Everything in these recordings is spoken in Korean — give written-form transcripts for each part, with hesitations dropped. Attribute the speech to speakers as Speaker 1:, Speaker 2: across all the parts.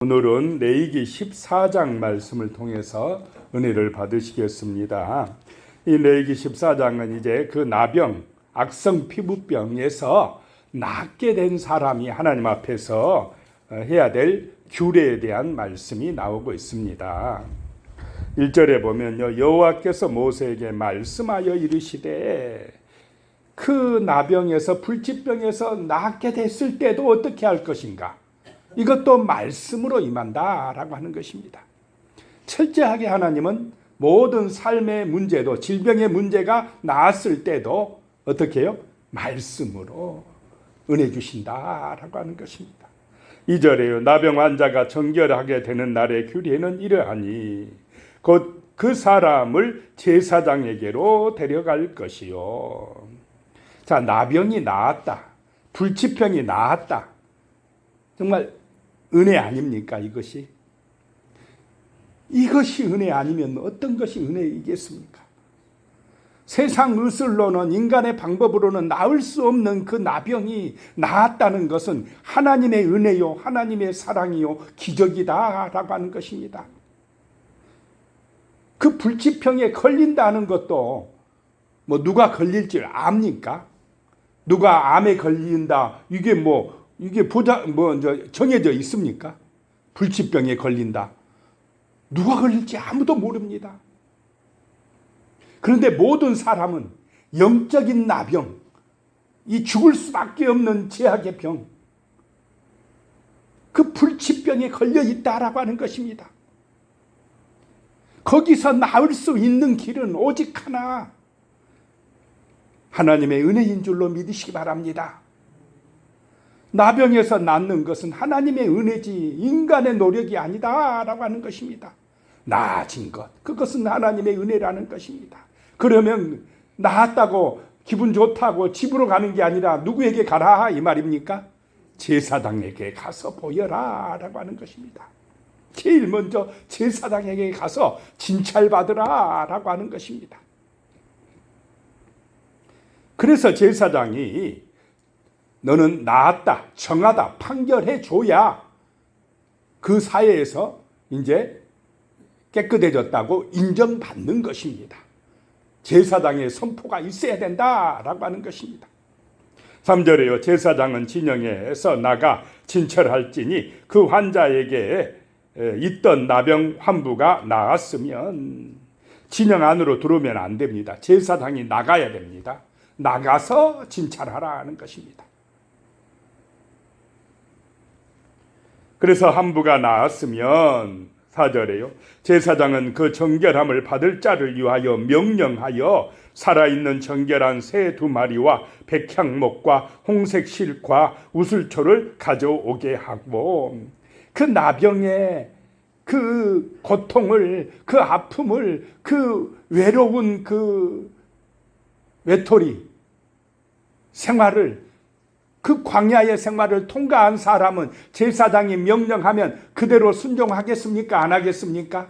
Speaker 1: 오늘은 레위기 14장 말씀을 통해서 은혜를 받으시겠습니다. 이 레위기 14장은 이제 그 나병, 악성 피부병에서 낫게 된 사람이 하나님 앞에서 해야 될 규례에 대한 말씀이 나오고 있습니다. 1절에 보면요, 여호와께서 모세에게 말씀하여 이르시되 그 나병에서 불치병에서 낫게 됐을 때도 어떻게 할 것인가? 이것도 말씀으로 임한다라고 하는 것입니다. 철저하게 하나님은 모든 삶의 문제도, 질병의 문제가 나았을 때도 어떻게 해요? 말씀으로 은혜 주신다라고 하는 것입니다. 2절에요. 나병 환자가 정결하게 되는 날의 규례는 이러하니 곧 그 사람을 제사장에게로 데려갈 것이요. 자, 나병이 나았다. 불치병이 나았다. 정말 은혜 아닙니까, 이것이? 이것이 은혜 아니면 어떤 것이 은혜이겠습니까? 세상 의술로는, 인간의 방법으로는 나을 수 없는 그 나병이 나았다는 것은 하나님의 은혜요, 하나님의 사랑이요, 기적이다라고 하는 것입니다. 그 불치병에 걸린다는 것도 뭐 누가 걸릴 줄 압니까? 누가 암에 걸린다, 이게 정해져 있습니까? 불치병에 걸린다. 누가 걸릴지 아무도 모릅니다. 그런데 모든 사람은 영적인 나병, 이 죽을 수밖에 없는 죄악의 병, 그 불치병에 걸려 있다라고 하는 것입니다. 거기서 나을 수 있는 길은 오직 하나, 하나님의 은혜인 줄로 믿으시기 바랍니다. 나병에서 낫는 것은 하나님의 은혜지 인간의 노력이 아니다라고 하는 것입니다. 나아진 것, 그것은 하나님의 은혜라는 것입니다. 그러면 나았다고 기분 좋다고 집으로 가는 게 아니라 누구에게 가라 이 말입니까? 제사장에게 가서 보여라 라고 하는 것입니다. 제일 먼저 제사장에게 가서 진찰받으라 라고 하는 것입니다. 그래서 제사장이 너는 나았다, 정하다, 판결해 줘야 그 사회에서 이제 깨끗해졌다고 인정받는 것입니다. 제사장의 선포가 있어야 된다라고 하는 것입니다. 3절에요. 제사장은 진영에서 나가 진찰할지니 그 환자에게 있던 나병 환부가 나았으면 진영 안으로 들어오면 안 됩니다. 제사장이 나가야 됩니다. 나가서 진찰하라는 것입니다. 그래서 환부가 나았으면 4절에요. 제사장은 그 정결함을 받을 자를 위하여 명령하여 살아있는 정결한 새 2마리와 백향목과 홍색 실과 우슬초를 가져오게 하고 그 나병의 그 고통을, 그 아픔을, 그 외로운 그 외톨이 생활을, 그 광야의 생활을 통과한 사람은 제사장이 명령하면 그대로 순종하겠습니까? 안 하겠습니까?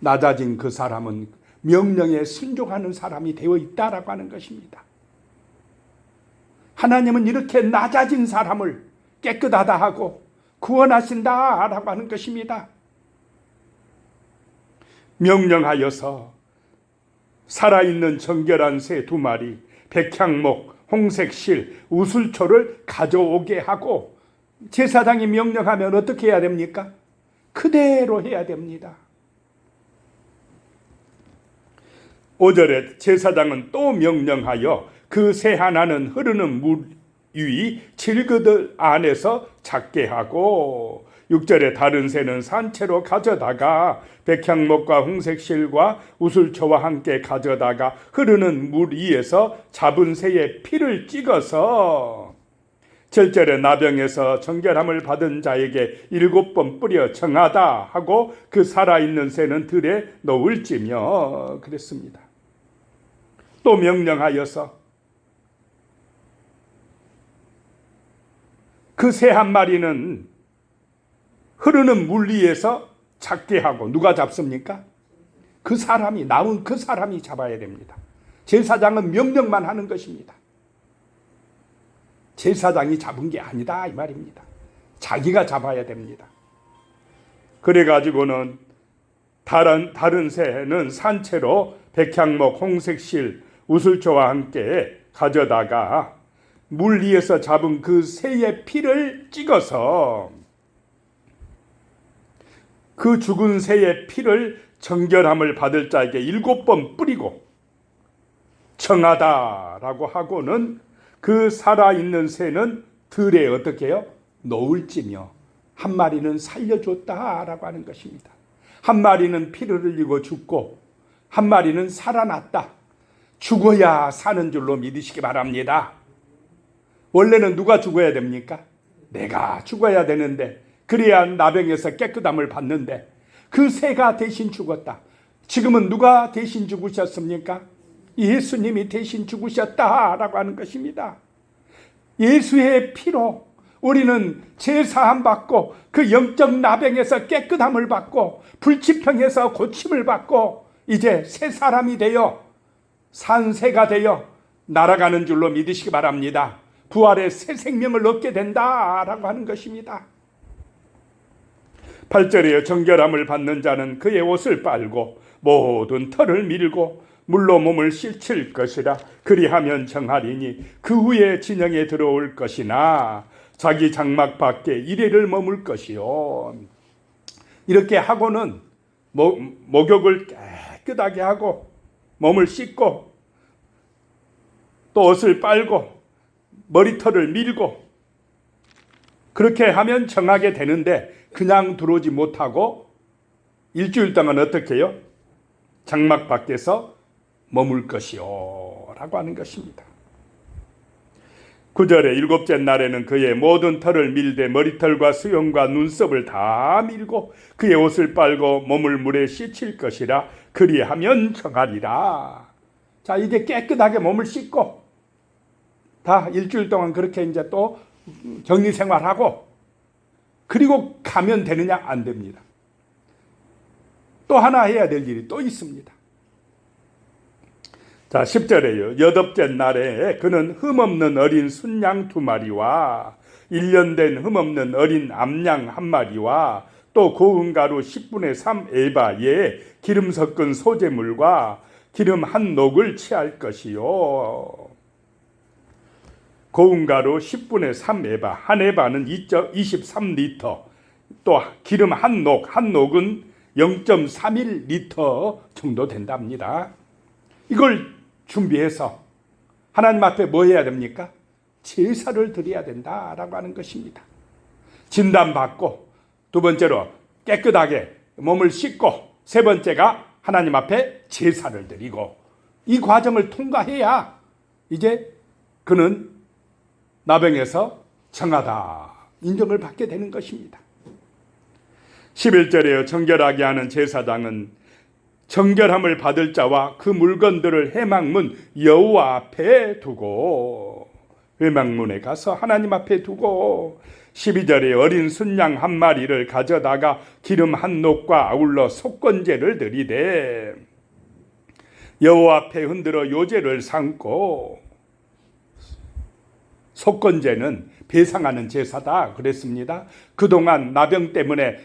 Speaker 1: 낮아진 그 사람은 명령에 순종하는 사람이 되어 있다라고 하는 것입니다. 하나님은 이렇게 낮아진 사람을 깨끗하다 하고 구원하신다라고 하는 것입니다. 명령하여서 살아있는 정결한 새 2마리, 백향목, 홍색 실, 우슬초를 가져오게 하고 제사장이 명령하면 어떻게 해야 됩니까? 그대로 해야 됩니다. 5절에 제사장은 또 명령하여 그 새 하나는 흐르는 물 위 질그들 안에서 작게 하고 6절에 다른 새는 산채로 가져다가 백향목과 홍색실과 우슬초와 함께 가져다가 흐르는 물 위에서 잡은 새의 피를 찍어서 7절에 나병에서 정결함을 받은 자에게 7번 뿌려 정하다 하고 그 살아있는 새는 들에 놓을지며 그랬습니다. 또 명령하여서 그 새 한 마리는 흐르는 물 위에서 잡게 하고, 누가 잡습니까? 그 사람이, 나온 그 사람이 잡아야 됩니다. 제사장은 명령만 하는 것입니다. 제사장이 잡은 게 아니다 이 말입니다. 자기가 잡아야 됩니다. 그래가지고는 다른 새는 산채로 백향목, 홍색실, 우슬초와 함께 가져다가 물 위에서 잡은 그 새의 피를 찍어서 그 죽은 새의 피를 정결함을 받을 자에게 7번 뿌리고 청하다라고 하고는 그 살아있는 새는 들에 어떻게 해요? 노을지며 한 마리는 살려줬다라고 하는 것입니다. 한 마리는 피를 흘리고 죽고 한 마리는 살아났다. 죽어야 사는 줄로 믿으시기 바랍니다. 원래는 누가 죽어야 됩니까? 내가 죽어야 되는데 그래야 나병에서 깨끗함을 받는데 그 새가 대신 죽었다. 지금은 누가 대신 죽으셨습니까? 예수님이 대신 죽으셨다라고 하는 것입니다. 예수의 피로 우리는 제사함 받고 그 영적 나병에서 깨끗함을 받고 불치병에서 고침을 받고 이제 새 사람이 되어 산 새가 되어 날아가는 줄로 믿으시기 바랍니다. 부활의 새 생명을 얻게 된다라고 하는 것입니다. 8절에요. 정결함을 받는 자는 그의 옷을 빨고 모든 털을 밀고 물로 몸을 씻을 것이라. 그리하면 정하리니 그 후에 진영에 들어올 것이나 자기 장막 밖에 이레를 머물 것이요. 이렇게 하고는 목욕을 깨끗하게 하고 몸을 씻고 또 옷을 빨고 머리털을 밀고 그렇게 하면 정하게 되는데 그냥 들어오지 못하고 일주일 동안 어떻게 해요? 장막 밖에서 머물 것이요 라고 하는 것입니다. 9절에 7째 날에는 그의 모든 털을 밀되 머리털과 수염과 눈썹을 다 밀고 그의 옷을 빨고 몸을 물에 씻을 것이라. 그리하면 정하리라. 자, 이제 깨끗하게 몸을 씻고 다 일주일 동안 그렇게 이제 또 격리 생활하고 그리고 가면 되느냐? 안 됩니다. 또 하나 해야 될 일이 또 있습니다. 자, 10절에요. 8째 날에 그는 흠없는 어린 순양 2마리와 1년 된 흠없는 어린 암양 1마리와 또 고운 가루 10분의 3 에바에 기름 섞은 소재물과 기름 한 녹을 취할 것이요. 고운 가루 10분의 3 에바, 한 에바는 23리터, 또 기름 한 녹은 0.31리터 정도 된답니다. 이걸 준비해서 하나님 앞에 뭐 해야 됩니까? 제사를 드려야 된다라고 하는 것입니다. 진단받고, 두 번째로 깨끗하게 몸을 씻고, 세 번째가 하나님 앞에 제사를 드리고, 이 과정을 통과해야 이제 그는 나병에서 정하다 인정을 받게 되는 것입니다. 11절에요. 정결하게 하는 제사장은 정결함을 받을 자와 그 물건들을 회막문 여호와 앞에 두고, 회막문에 가서 하나님 앞에 두고, 12절에 어린 순양 1마리를 가져다가 기름 한 녹과 아울러 속건제를 드리되 여호와 앞에 흔들어 요제를 삼고, 속건제는 배상하는 제사다 그랬습니다. 그동안 나병 때문에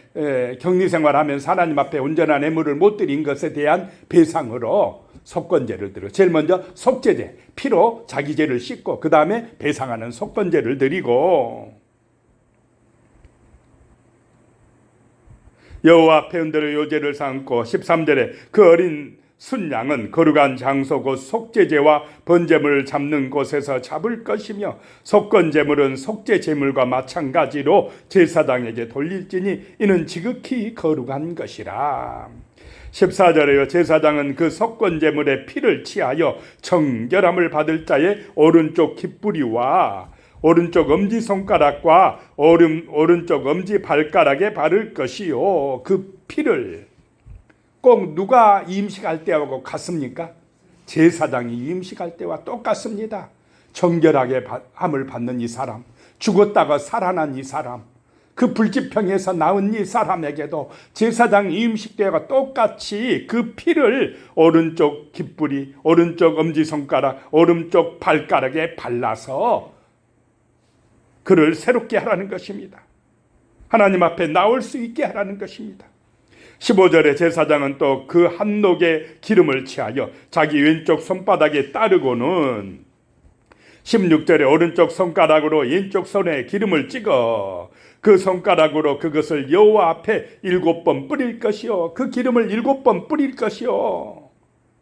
Speaker 1: 격리생활하면서 하나님 앞에 온전한 예물을 못 드린 것에 대한 배상으로 속건제를 드려. 제일 먼저 속죄제, 피로 자기 죄를 씻고 그 다음에 배상하는 속건제를 드리고, 여호와 앞에 흔들어 요제를 삼고, 13절에 그 어린 순양은 거룩한 장소 곧 속죄제와 번제물을 잡는 곳에서 잡을 것이며 속건제물은 속죄제물과 마찬가지로 제사장에게 돌릴지니 이는 지극히 거룩한 것이라. 14절에요. 제사장은 그 속건제물의 피를 취하여 정결함을 받을 자의 오른쪽 깃뿌리와 오른쪽 엄지손가락과 오른쪽 엄지발가락에 바를 것이요. 그 피를 꼭 누가 임식할 때하고 같습니까? 제사장이 임식할 때와 똑같습니다. 정결하게 함을 받는 이 사람, 죽었다가 살아난 이 사람, 그 불치병에서 나은 이 사람에게도 제사장 임식 때와 똑같이 그 피를 오른쪽 깃뿌리, 오른쪽 엄지손가락, 오른쪽 발가락에 발라서 그를 새롭게 하라는 것입니다. 하나님 앞에 나올 수 있게 하라는 것입니다. 15절에 제사장은 또 그 한 녹의 기름을 취하여 자기 왼쪽 손바닥에 따르고는 16절에 오른쪽 손가락으로 왼쪽 손에 기름을 찍어 그 손가락으로 그것을 여호와 앞에 7번 뿌릴 것이요, 그 기름을 7번 뿌릴 것이요,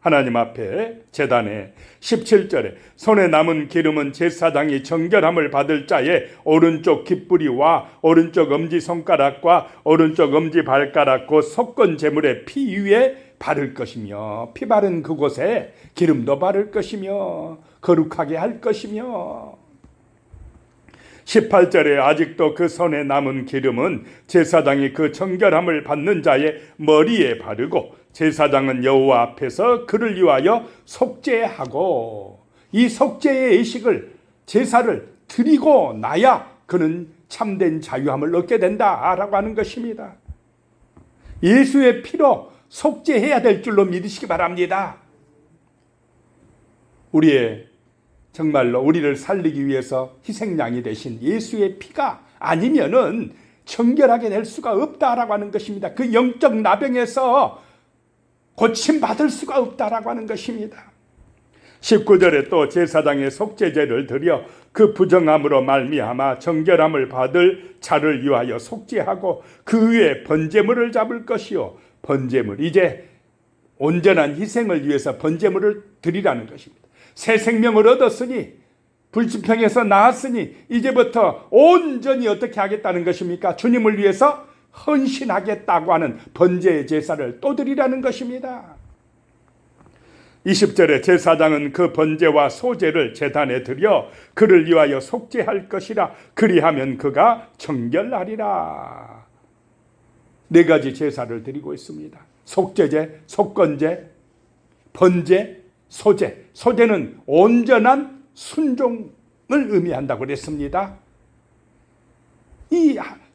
Speaker 1: 하나님 앞에 제단에. 17절에 손에 남은 기름은 제사장이 정결함을 받을 자의 오른쪽 깃뿌리와 오른쪽 엄지손가락과 오른쪽 엄지발가락 곧 속건 제물의 피 위에 바를 것이며, 피 바른 그곳에 기름도 바를 것이며 거룩하게 할 것이며. 18절에 아직도 그 손에 남은 기름은 제사장이 그 정결함을 받는 자의 머리에 바르고 제사장은 여호와 앞에서 그를 위하여 속죄하고, 이 속죄의 의식을, 제사를 드리고 나야 그는 참된 자유함을 얻게 된다라고 하는 것입니다. 예수의 피로 속죄해야 될 줄로 믿으시기 바랍니다. 정말로 우리를 살리기 위해서 희생양이 되신 예수의 피가 아니면은 정결하게 될 수가 없다라고 하는 것입니다. 그 영적 나병에서 고침받을 수가 없다라고 하는 것입니다. 19절에 또 제사장의 속죄제를 드려 그 부정함으로 말미암아 정결함을 받을 자를 위하여 속죄하고 그 위에 번제물을 잡을 것이요, 번제물, 이제 온전한 희생을 위해서 번제물을 드리라는 것입니다. 새 생명을 얻었으니, 불지평에서 나았으니 이제부터 온전히 어떻게 하겠다는 것입니까? 주님을 위해서 헌신하겠다고 하는 번제의 제사를 또 드리라는 것입니다. 20절에 제사장은 그 번제와 소제를 제단에 드려 그를 위하여 속죄할 것이라, 그리하면 그가 정결하리라. 4가지 제사를 드리고 있습니다. 속죄제, 속건제, 번제, 소제. 소제는 온전한 순종을 의미한다고 그랬습니다.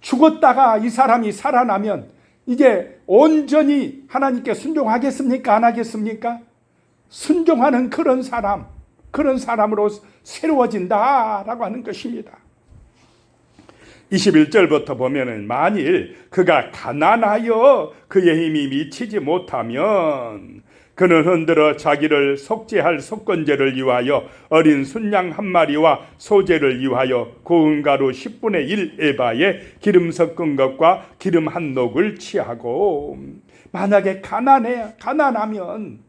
Speaker 1: 죽었다가 이 사람이 살아나면 이제 온전히 하나님께 순종하겠습니까? 안 하겠습니까? 순종하는 그런 사람으로 새로워진다라고 하는 것입니다. 21절부터 보면은 만일 그가 가난하여 그의 힘이 미치지 못하면 그는 흔들어 자기를 속죄할 속건제를 위하여 어린 순양 1마리와 소제를 위하여 고운 가루 10분의 1 에바에 기름 섞은 것과 기름 한 녹을 취하고, 만약에 가난하면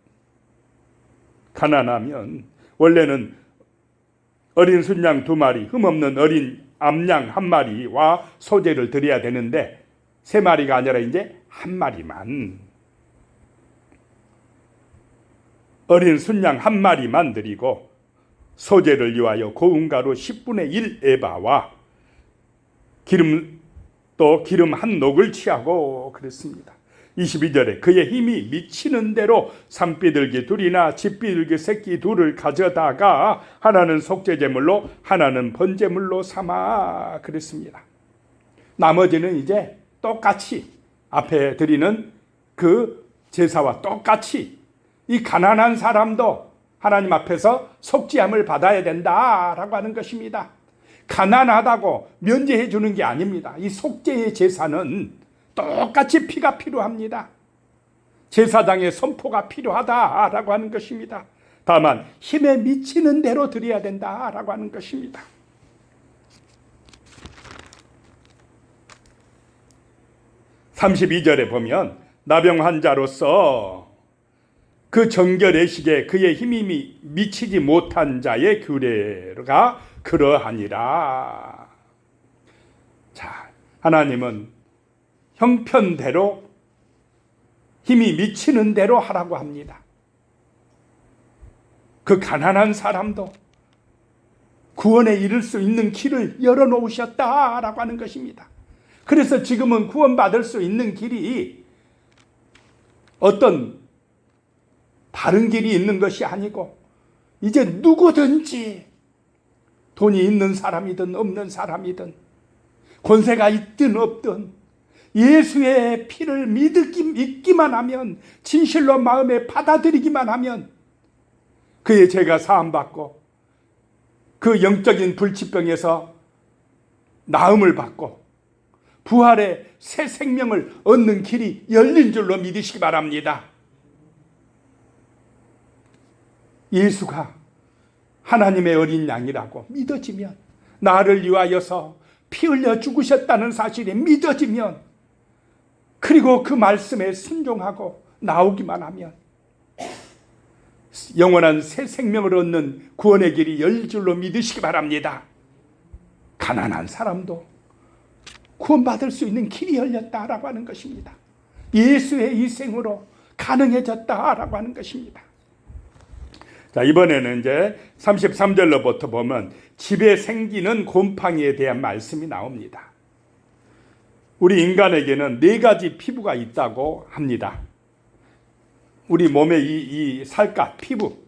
Speaker 1: 원래는 어린 순양 2마리, 흠없는 어린 암양 1마리와 소제를 드려야 되는데 3마리가 아니라 이제 1마리만, 어린 순양 1마리만 드리고 소제를 위하여 고운 가루 10분의 1 에바와 기름 한 녹을 취하고 그랬습니다. 22절에 그의 힘이 미치는 대로 산비둘기 2이나 집비둘기 새끼 2를 가져다가 하나는 속죄제물로 하나는 번제물로 삼아 그랬습니다. 나머지는 이제 똑같이 앞에 드리는 그 제사와 똑같이 이 가난한 사람도 하나님 앞에서 속죄함을 받아야 된다라고 하는 것입니다. 가난하다고 면제해 주는 게 아닙니다. 이 속죄의 제사는 똑같이 피가 필요합니다. 제사장의 선포가 필요하다라고 하는 것입니다. 다만 힘에 미치는 대로 드려야 된다라고 하는 것입니다. 32절에 보면 나병 환자로서 그 정결의 시기에 그의 힘이 미치지 못한 자의 규례가 그러하니라. 자, 하나님은 형편대로 힘이 미치는 대로 하라고 합니다. 그 가난한 사람도 구원에 이를 수 있는 길을 열어놓으셨다라고 하는 것입니다. 그래서 지금은 구원받을 수 있는 길이 어떤 다른 길이 있는 것이 아니고 이제 누구든지 돈이 있는 사람이든 없는 사람이든 권세가 있든 없든 예수의 피를 믿기만 하면, 진실로 마음에 받아들이기만 하면 그의 죄가 사함받고 그 영적인 불치병에서 나음을 받고 부활의 새 생명을 얻는 길이 열린 줄로 믿으시기 바랍니다. 예수가 하나님의 어린 양이라고 믿어지면, 나를 위하여서 피 흘려 죽으셨다는 사실이 믿어지면, 그리고 그 말씀에 순종하고 나오기만 하면 영원한 새 생명을 얻는 구원의 길이 열릴 줄로 믿으시기 바랍니다. 가난한 사람도 구원받을 수 있는 길이 열렸다라고 하는 것입니다. 예수의 희생으로 가능해졌다라고 하는 것입니다. 자, 이번에는 이제 33절로부터 보면 집에 생기는 곰팡이에 대한 말씀이 나옵니다. 우리 인간에게는 4가지 피부가 있다고 합니다. 우리 몸에 이 살갗, 피부,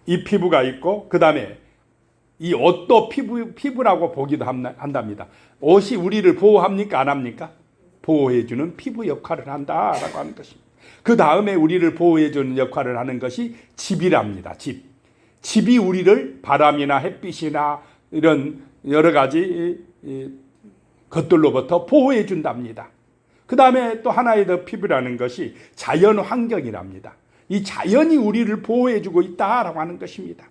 Speaker 1: 이 피부가 있고, 그 다음에 이 옷도 피부라고 보기도 한답니다. 옷이 우리를 보호합니까? 안 합니까? 보호해주는 피부 역할을 한다라고 하는 것입니다. 그 다음에 우리를 보호해주는 역할을 하는 것이 집이랍니다. 집이 우리를 바람이나 햇빛이나 이런 여러 가지 것들로부터 보호해 준답니다. 그 다음에 또 하나의 더 피부라는 것이 자연 환경이랍니다. 이 자연이 우리를 보호해 주고 있다라고 하는 것입니다.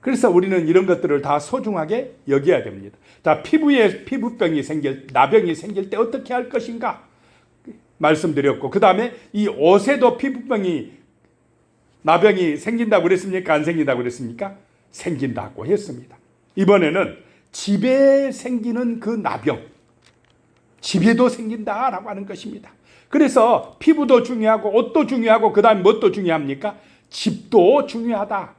Speaker 1: 그래서 우리는 이런 것들을 다 소중하게 여겨야 됩니다. 자, 나병이 생길 때 어떻게 할 것인가 말씀드렸고, 그 다음에 이 옷에도 나병이 생긴다고 그랬습니까? 안 생긴다고 그랬습니까? 생긴다고 했습니다. 이번에는 집에 생기는 그 나병, 집에도 생긴다라고 하는 것입니다. 그래서 피부도 중요하고 옷도 중요하고 그 다음에 뭣도 중요합니까? 집도 중요하다라고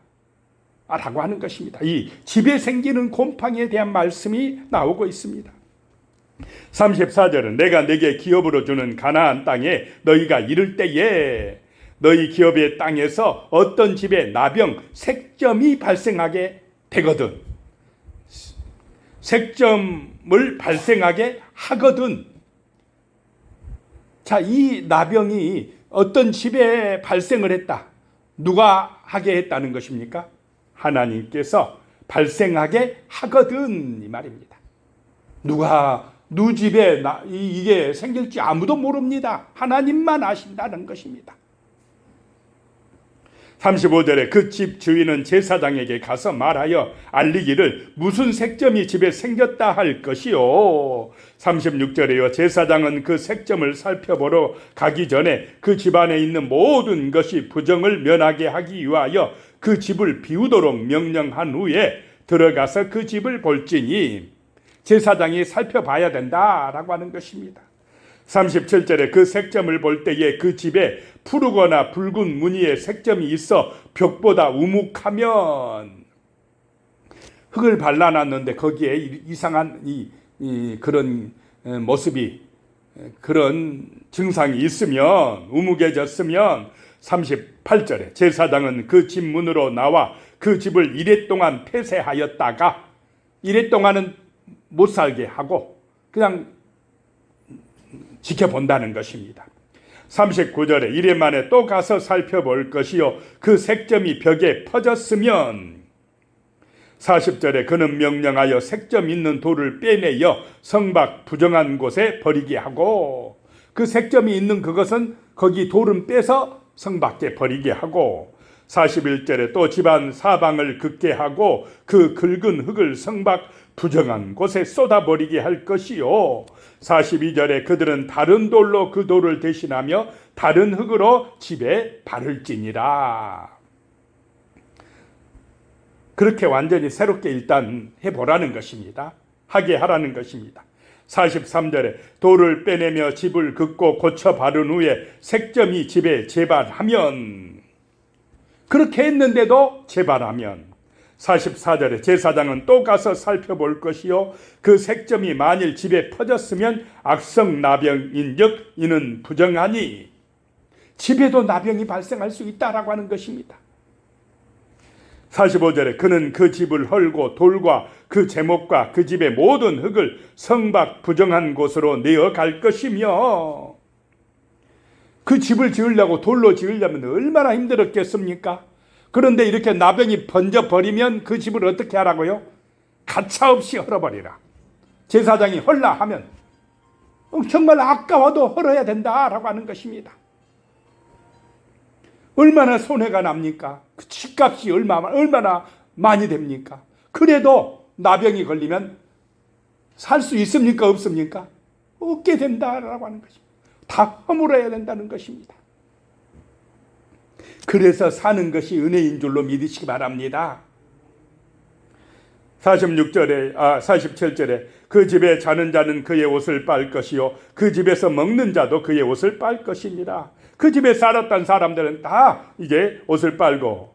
Speaker 1: 하는 것입니다. 이 집에 생기는 곰팡이에 대한 말씀이 나오고 있습니다. 34절은 내가 네게 기업으로 주는 가나안 땅에 너희가 이를 때에 너희 기업의 땅에서 어떤 집에 나병, 색점이 발생하게 되거든. 색점을 발생하게 하거든. 자, 이 나병이 어떤 집에 발생을 했다. 누가 하게 했다는 것입니까? 하나님께서 발생하게 하거든, 이 말입니다. 누 집에 이게 생길지 아무도 모릅니다. 하나님만 아신다는 것입니다. 35절에 그 집 주인은 제사장에게 가서 말하여 알리기를 무슨 색점이 집에 생겼다 할 것이요. 36절에요. 제사장은 그 색점을 살펴보러 가기 전에 그 집안에 있는 모든 것이 부정을 면하게 하기 위하여 그 집을 비우도록 명령한 후에 들어가서 그 집을 볼지니, 제사장이 살펴봐야 된다라고 하는 것입니다. 37절에 그 색점을 볼 때에 그 집에 푸르거나 붉은 무늬의 색점이 있어 벽보다 우묵하면, 흙을 발라놨는데 거기에 이상한 그런 모습이, 그런 증상이 있으면, 우묵해졌으면, 38절에 제사장은 그 집 문으로 나와 그 집을 이레 동안 폐쇄하였다가, 이레 동안은 못 살게 하고 그냥 지켜본다는 것입니다. 39절에 이래 만에 또 가서 살펴볼 것이요 그 색점이 벽에 퍼졌으면, 40절에 그는 명령하여 색점 있는 돌을 빼내어 성밖 부정한 곳에 버리게 하고, 그 색점이 있는 그것은 거기 돌은 빼서 성밖에 버리게 하고, 41절에 또 집안 사방을 긋게 하고 그 긁은 흙을 성밖 부정한 곳에 쏟아버리게 할 것이요. 42절에 그들은 다른 돌로 그 돌을 대신하며 다른 흙으로 집에 바를지니라. 그렇게 완전히 새롭게 일단 해보라는 것입니다. 하게 하라는 것입니다. 43절에 돌을 빼내며 집을 긋고 고쳐 바른 후에 색점이 집에 재발하면, 그렇게 했는데도 재발하면, 44절에 제사장은 또 가서 살펴볼 것이요 그 색점이 만일 집에 퍼졌으면 악성 나병인즉 이는 부정하니, 집에도 나병이 발생할 수 있다라고 하는 것입니다. 45절에 그는 그 집을 헐고 돌과 그 제목과 그 집의 모든 흙을 성밖 부정한 곳으로 내어갈 것이며, 그 집을 지으려고 돌로 지으려면 얼마나 힘들었겠습니까? 그런데 이렇게 나병이 번져버리면 그 집을 어떻게 하라고요? 가차없이 헐어버리라. 제사장이 헐라 하면 정말 아까워도 헐어야 된다라고 하는 것입니다. 얼마나 손해가 납니까? 그 집값이 얼마나 많이 됩니까? 그래도 나병이 걸리면 살 수 있습니까? 없습니까? 없게 된다라고 하는 것입니다. 다 허물어야 된다는 것입니다. 그래서 사는 것이 은혜인 줄로 믿으시기 바랍니다. 47절에 그 집에 자는 자는 그의 옷을 빨 것이요 그 집에서 먹는 자도 그의 옷을 빨 것입니다. 그 집에 살았던 사람들은 다 이제 옷을 빨고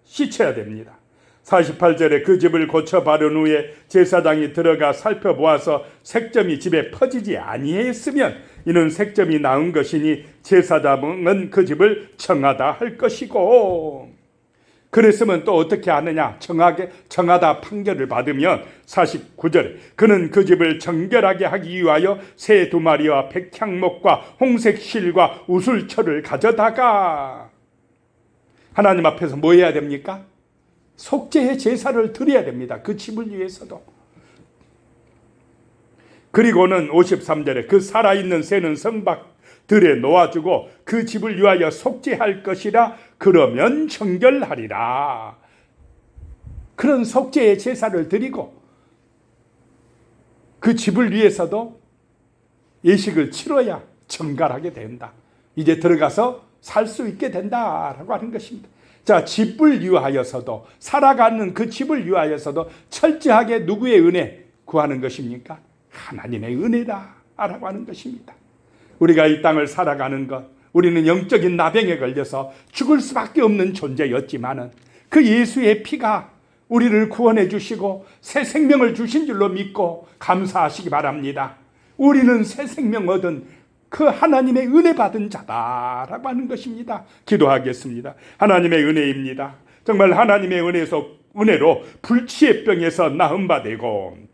Speaker 1: 씻어야 됩니다. 48절에 그 집을 고쳐 바른 후에 제사장이 들어가 살펴보아서 색점이 집에 퍼지지 아니했으면 이는 색점이 나은 것이니 제사장은 그 집을 청하다 할 것이고, 그랬으면 또 어떻게 하느냐? 청하다 판결을 받으면 49절에 그는 그 집을 정결하게 하기 위하여 새 2마리와 백향목과 홍색 실과 우술철을 가져다가, 하나님 앞에서 뭐 해야 됩니까? 속죄의 제사를 드려야 됩니다. 그 집을 위해서도. 그리고는 53절에 그 살아있는 새는 성박들에 놓아주고 그 집을 위하여 속죄할 것이라 그러면 정결하리라. 그런 속죄의 제사를 드리고 그 집을 위해서도 예식을 치러야 정결하게 된다. 이제 들어가서 살 수 있게 된다라고 하는 것입니다. 자, 집을 위하여서도, 살아가는 그 집을 위하여서도 철저하게 누구의 은혜 구하는 것입니까? 하나님의 은혜다라고 하는 것입니다. 우리가 이 땅을 살아가는 것, 우리는 영적인 나병에 걸려서 죽을 수밖에 없는 존재였지만은 그 예수의 피가 우리를 구원해 주시고 새 생명을 주신 줄로 믿고 감사하시기 바랍니다. 우리는 새 생명 얻은 그 하나님의 은혜 받은 자다라고 하는 것입니다. 기도하겠습니다. 하나님의 은혜입니다. 정말 하나님의 은혜로 불치의 병에서 나음 받고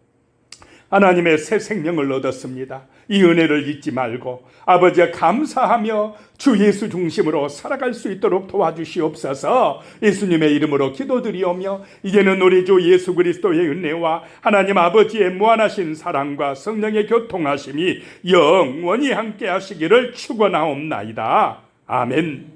Speaker 1: 하나님의 새 생명을 얻었습니다. 이 은혜를 잊지 말고 아버지와 감사하며 주 예수 중심으로 살아갈 수 있도록 도와주시옵소서. 예수님의 이름으로 기도드리오며 이제는 우리 주 예수 그리스도의 은혜와 하나님 아버지의 무한하신 사랑과 성령의 교통하심이 영원히 함께 하시기를 축원하옵나이다. 아멘.